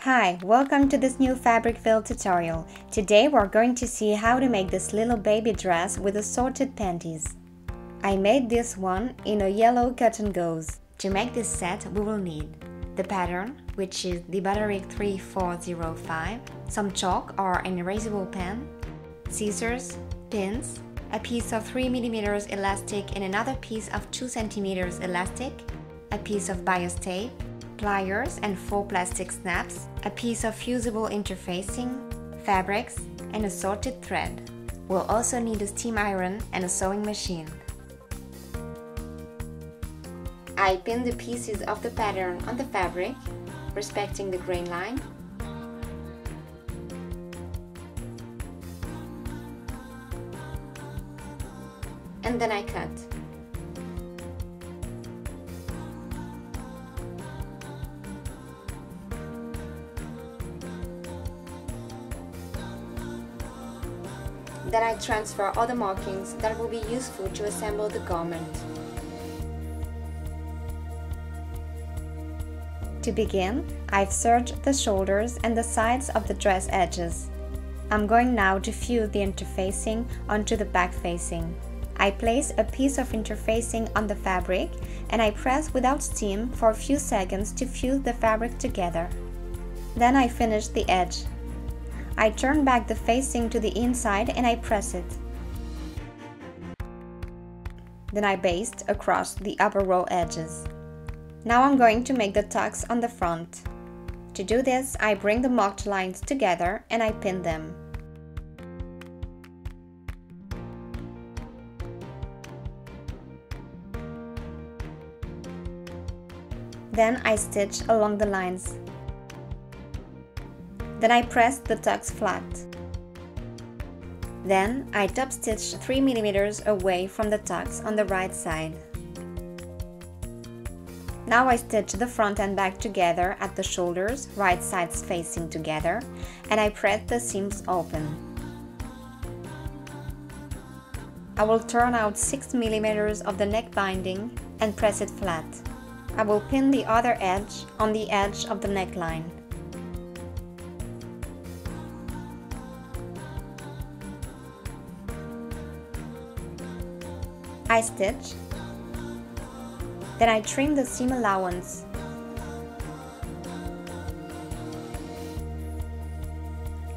Hi, welcome to this new Fabricville tutorial. Today we're going to see how to make this little baby dress with assorted panties. I made this one in a yellow cotton gauze. To make this set we will need the pattern, which is the Baudric 3405, some chalk or an erasable pen, scissors, pins, a piece of 3mm elastic and another piece of 2 cm elastic, a piece of bias tape, pliers and 4 plastic snaps, a piece of fusible interfacing, fabrics, and assorted thread. We'll also need a steam iron and a sewing machine. I pinned the pieces of the pattern on the fabric, respecting the grain line. And then I cut. Then I transfer all the markings that will be useful to assemble the garment. To begin, I've serged the shoulders and the sides of the dress edges. I'm going now to fuse the interfacing onto the back facing. I place a piece of interfacing on the fabric and I press without steam for a few seconds to fuse the fabric together. Then I finish the edge. I turn back the facing to the inside and I press it. Then I baste across the upper row edges. Now I'm going to make the tucks on the front. To do this, I bring the marked lines together and I pin them. Then I stitch along the lines. Then I press the tucks flat. Then I top stitch 3mm away from the tucks on the right side. Now I stitch the front and back together at the shoulders, right sides facing together, and I press the seams open. I will turn out 6mm of the neck binding and press it flat. I will pin the other edge on the edge of the neckline. I stitch, then I trim the seam allowance.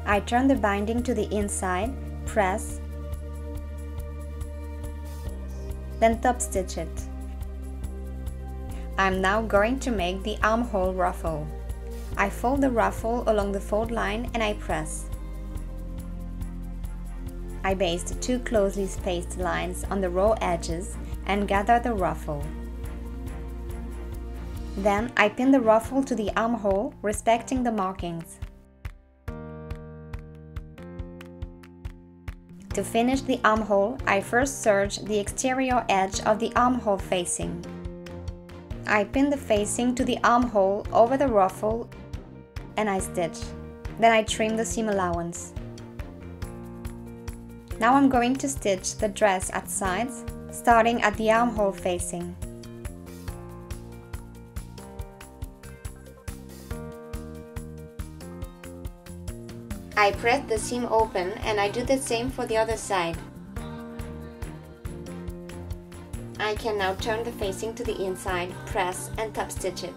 I turn the binding to the inside, press, then top stitch it. I'm now going to make the armhole ruffle. I fold the ruffle along the fold line and I press. I baste 2 closely spaced lines on the row edges and gather the ruffle. Then I pin the ruffle to the armhole, respecting the markings. To finish the armhole, I first serge the exterior edge of the armhole facing. I pin the facing to the armhole over the ruffle and I stitch. Then I trim the seam allowance. Now I'm going to stitch the dress at sides, starting at the armhole facing. I press the seam open and I do the same for the other side. I can now turn the facing to the inside, press and top stitch it.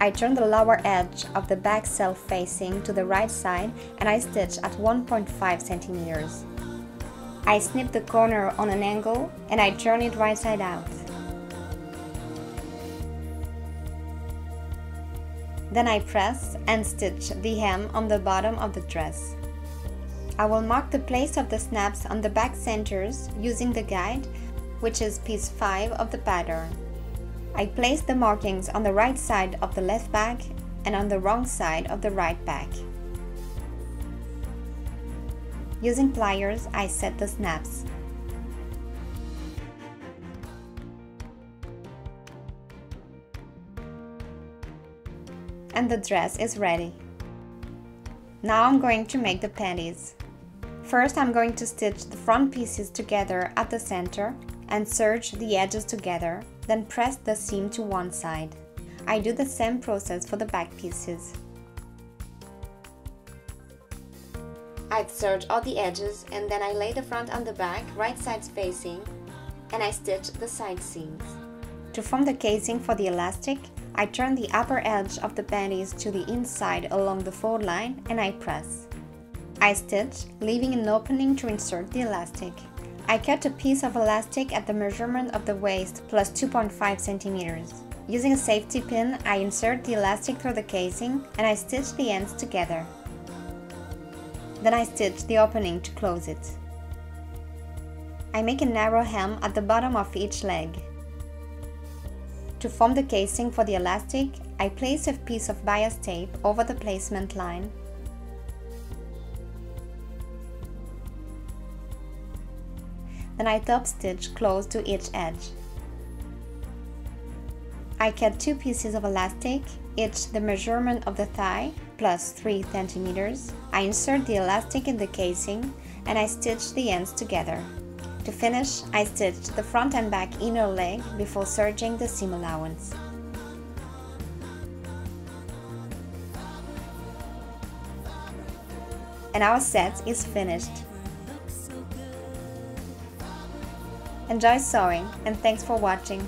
I turn the lower edge of the back self facing to the right side and I stitch at 1.5 cm. I snip the corner on an angle and I turn it right side out. Then I press and stitch the hem on the bottom of the dress. I will mark the place of the snaps on the back centers using the guide, which is piece 5 of the pattern. I place the markings on the right side of the left back and on the wrong side of the right back. Using pliers, I set the snaps. And the dress is ready. Now I'm going to make the panties. First I'm going to stitch the front pieces together at the center and serge the edges together, Then press the seam to one side. I do the same process for the back pieces. I serge all the edges and then I lay the front on the back, right sides facing, and I stitch the side seams. To form the casing for the elastic, I turn the upper edge of the panties to the inside along the fold line and I press. I stitch, leaving an opening to insert the elastic. I cut a piece of elastic at the measurement of the waist plus 2.5 centimeters. Using a safety pin, I insert the elastic through the casing and I stitch the ends together. Then I stitch the opening to close it. I make a narrow hem at the bottom of each leg. To form the casing for the elastic, I place a piece of bias tape over the placement line. Then I top stitch close to each edge. I cut two pieces of elastic, each the measurement of the thigh, plus 3 centimeters. I insert the elastic in the casing and I stitch the ends together. To finish, I stitch the front and back inner leg before serging the seam allowance. And our set is finished. Enjoy sewing and thanks for watching.